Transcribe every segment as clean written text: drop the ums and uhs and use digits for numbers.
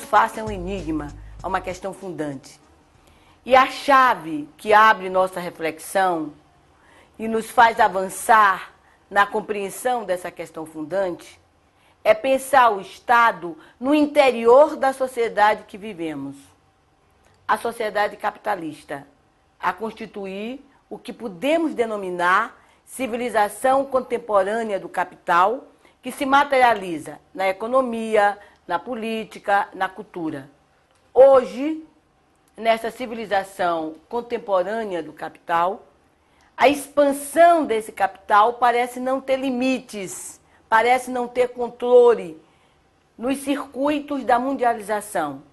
face a um enigma, a uma questão fundante. E a chave que abre nossa reflexão e nos faz avançar na compreensão dessa questão fundante é pensar o Estado no interior da sociedade que vivemos. A sociedade capitalista, a constituir o que podemos denominar civilização contemporânea do capital, que se materializa na economia, na política, na cultura. Hoje, nessa civilização contemporânea do capital, a expansão desse capital parece não ter limites, parece não ter controle nos circuitos da mundialização.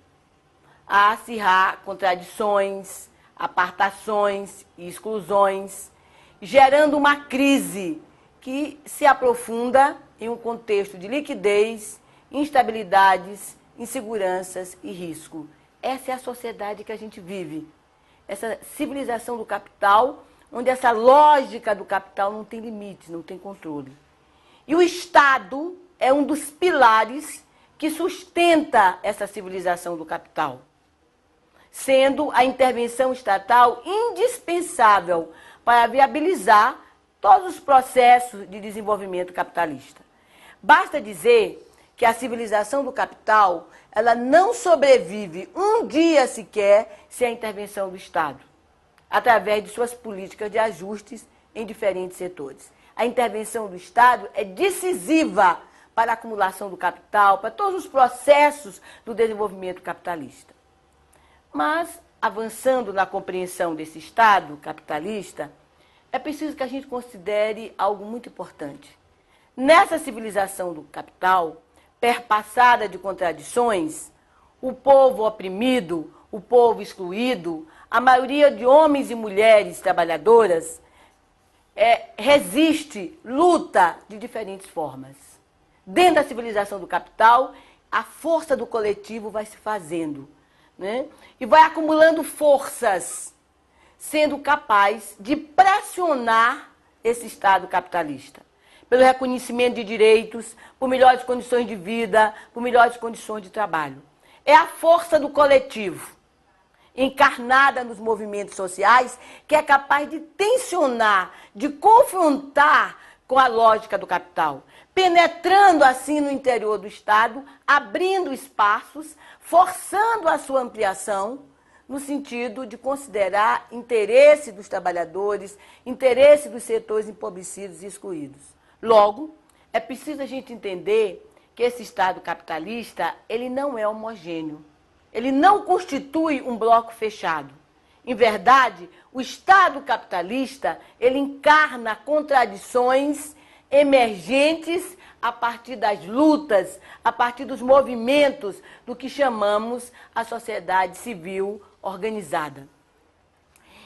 Há acirrar contradições, apartações e exclusões, gerando uma crise que se aprofunda em um contexto de liquidez, instabilidades, inseguranças e risco. Essa é a sociedade que a gente vive. Essa civilização do capital, onde essa lógica do capital não tem limites, não tem controle. E o Estado é um dos pilares que sustenta essa civilização do capital, sendo a intervenção estatal indispensável para viabilizar todos os processos de desenvolvimento capitalista. Basta dizer que a civilização do capital, ela não sobrevive um dia sequer sem a intervenção do Estado, através de suas políticas de ajustes em diferentes setores. A intervenção do Estado é decisiva para a acumulação do capital, para todos os processos do desenvolvimento capitalista. Mas, avançando na compreensão desse Estado capitalista, é preciso que a gente considere algo muito importante. Nessa civilização do capital, perpassada de contradições, o povo oprimido, o povo excluído, a maioria de homens e mulheres trabalhadoras, resiste, luta de diferentes formas. Dentro da civilização do capital, a força do coletivo vai se fazendo, né? E vai acumulando forças, sendo capaz de pressionar esse Estado capitalista, pelo reconhecimento de direitos, por melhores condições de vida, por melhores condições de trabalho. É a força do coletivo, encarnada nos movimentos sociais, que é capaz de tensionar, de confrontar com a lógica do capital, penetrando assim no interior do Estado, abrindo espaços, forçando a sua ampliação, no sentido de considerar interesse dos trabalhadores, interesse dos setores empobrecidos e excluídos. Logo, é preciso a gente entender que esse Estado capitalista, ele não é homogêneo. Ele não constitui um bloco fechado. Em verdade, o Estado capitalista, ele encarna contradições emergentes a partir das lutas, a partir dos movimentos do que chamamos a sociedade civil organizada.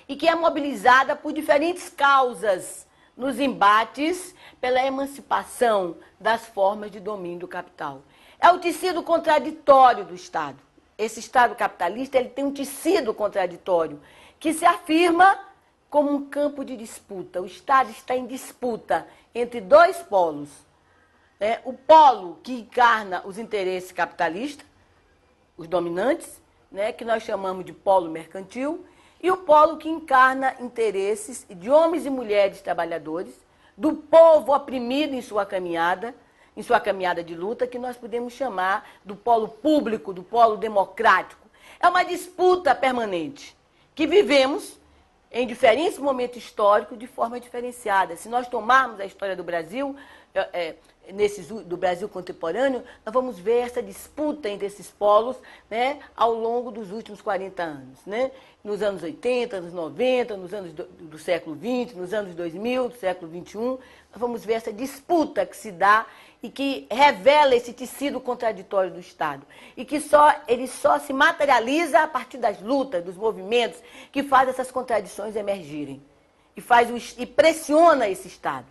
E que é mobilizada por diferentes causas nos embates pela emancipação das formas de domínio do capital. É o tecido contraditório do Estado. Esse Estado capitalista, ele tem um tecido contraditório que se afirma como um campo de disputa. O Estado está em disputa entre dois polos. O polo que encarna os interesses capitalistas, os dominantes, que nós chamamos de polo mercantil, e o polo que encarna interesses de homens e mulheres trabalhadores, do povo oprimido em sua caminhada de luta, que nós podemos chamar do polo público, do polo democrático. É uma disputa permanente que vivemos em diferentes momentos históricos de forma diferenciada. Se nós tomarmos a história do Brasil, do Brasil contemporâneo, nós vamos ver essa disputa entre esses polos, ao longo dos últimos 40 anos. Nos anos 80, nos 90, nos anos do século XX, nos anos 2000, do século XXI, nós vamos ver essa disputa que se dá e que revela esse tecido contraditório do Estado. E que ele só se materializa a partir das lutas, dos movimentos, que faz essas contradições emergirem. E pressiona esse Estado.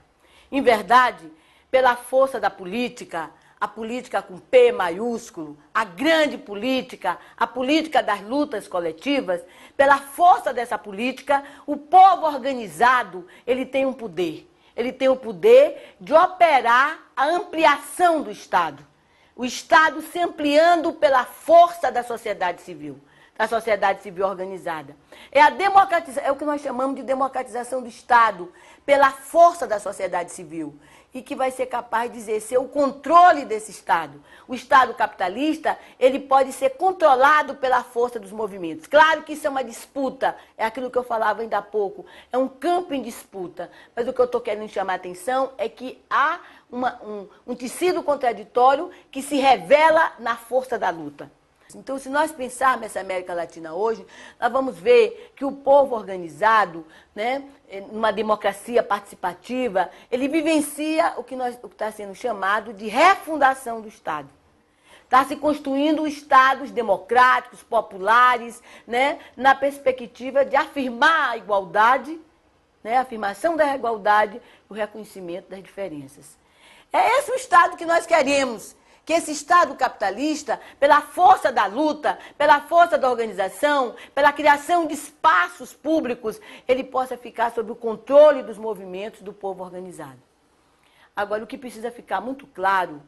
Em verdade, pela força da política, a política com P maiúsculo, a grande política, a política das lutas coletivas, pela força dessa política, o povo organizado, ele tem um poder. Ele tem o poder de operar a ampliação do Estado, O Estado se ampliando pela força da sociedade civil organizada. É o que nós chamamos de democratização do Estado, pela força da sociedade civil, e que vai ser capaz de exercer o controle desse Estado. O Estado capitalista, ele pode ser controlado pela força dos movimentos. Claro que isso é uma disputa, é aquilo que eu falava ainda há pouco, é um campo em disputa, mas o que eu estou querendo chamar a atenção é que há um tecido contraditório que se revela na força da luta. Então, se nós pensarmos essa América Latina hoje, nós vamos ver que o povo organizado, né, numa democracia participativa, ele vivencia o que está sendo chamado de refundação do Estado. Está se construindo estados democráticos, populares, né, na perspectiva de afirmar a igualdade, né, a afirmação da igualdade e o reconhecimento das diferenças. É esse o Estado que nós queremos. Que esse Estado capitalista, pela força da luta, pela força da organização, pela criação de espaços públicos, ele possa ficar sob o controle dos movimentos do povo organizado. Agora, o que precisa ficar muito claro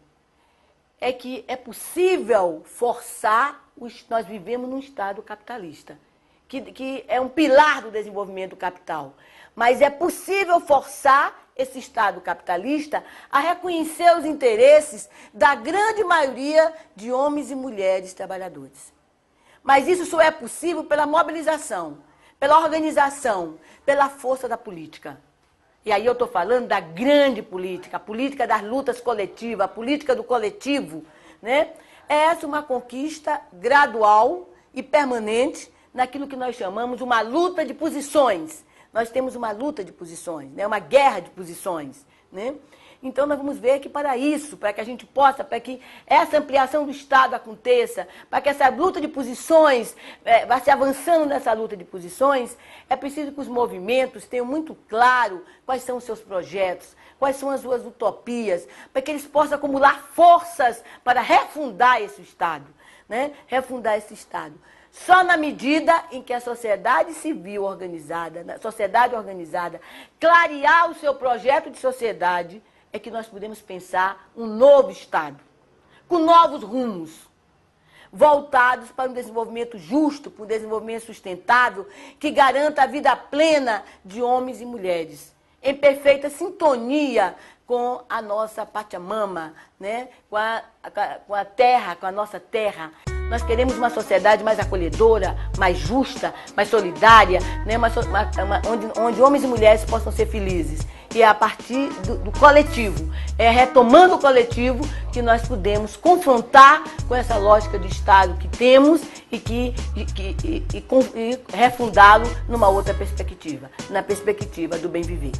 é que é possível forçar, nós vivemos num Estado capitalista, que é um pilar do desenvolvimento do capital, mas é possível forçar esse Estado capitalista a reconhecer os interesses da grande maioria de homens e mulheres trabalhadores. Mas isso só é possível pela mobilização, pela organização, pela força da política. E aí eu estou falando da grande política, a política das lutas coletivas, a política do coletivo, né? É essa uma conquista gradual e permanente naquilo que nós chamamos uma luta de posições. Nós temos uma luta de posições, né? Uma guerra de posições, né? Então nós vamos ver que para isso, para que a gente possa, para que essa ampliação do Estado aconteça, para que essa luta de posições, vá se avançando nessa luta de posições, é preciso que os movimentos tenham muito claro quais são os seus projetos, quais são as suas utopias, para que eles possam acumular forças para refundar esse Estado, né? Refundar esse Estado. Só na medida em que a sociedade civil organizada, a sociedade organizada, clarear o seu projeto de sociedade, é que nós podemos pensar um novo Estado, com novos rumos, voltados para um desenvolvimento justo, para um desenvolvimento sustentável, que garanta a vida plena de homens e mulheres, em perfeita sintonia com a nossa Pachamama, né? com a terra, com a nossa terra. Nós queremos uma sociedade mais acolhedora, mais justa, mais solidária, né? Onde homens e mulheres possam ser felizes. E é a partir do coletivo, é retomando o coletivo que nós podemos confrontar com essa lógica de Estado que temos e refundá-lo numa outra perspectiva, na perspectiva do bem viver.